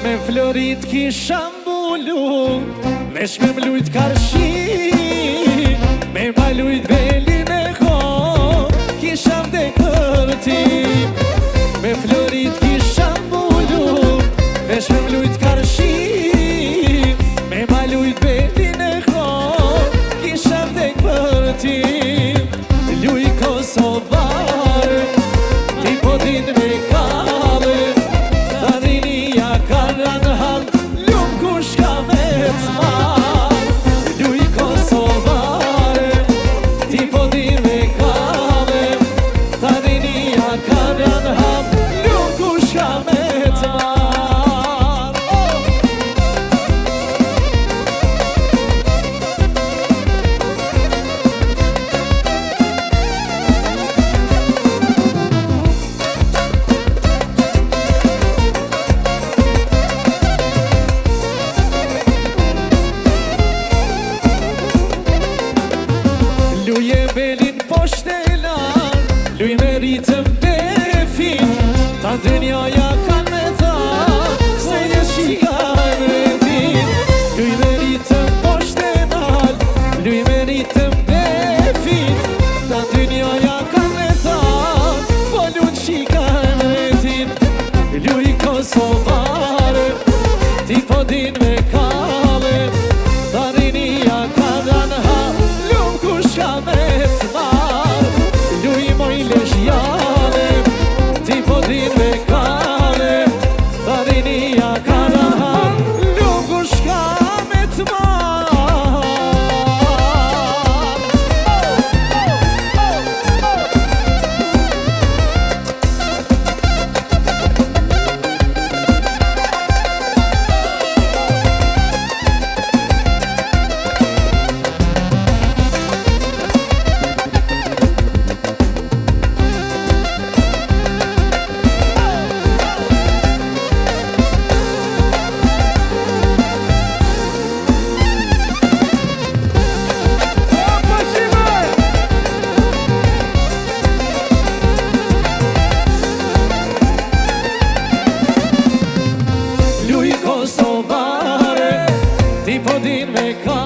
Me florit kisha mbulu, vesh me mlujt karshi, me malujt veli me ko, kisha vdek për ti. Me florit kisha mbulu, vesh me mlujt karshi, me malujt veli me ko, kisha vdek për ti. Luj Kosovar, ti po din me kale, tarinia karan han, lum kush ka me t'mar. Luj Kosovar, ti po din me kale, tarinia karan han, lum kush ka me t'mar. Luj e belin poshtelan, luj me ritëm befin, ta dynjaja kan me tha, se një shika mretin. Luj me ritëm poshtelan, luj me ritëm befin, ta dynjaja kan me tha, po luj shika mretin. Luj Kosovar, ti po din me kale, tarinia karan ha, lum kush ka me t'mar. Luj moj leshjale, ti po din me kale, tarinia karan ha, lum kush ka me t'mar. Luj Kosovar, ti po din me ka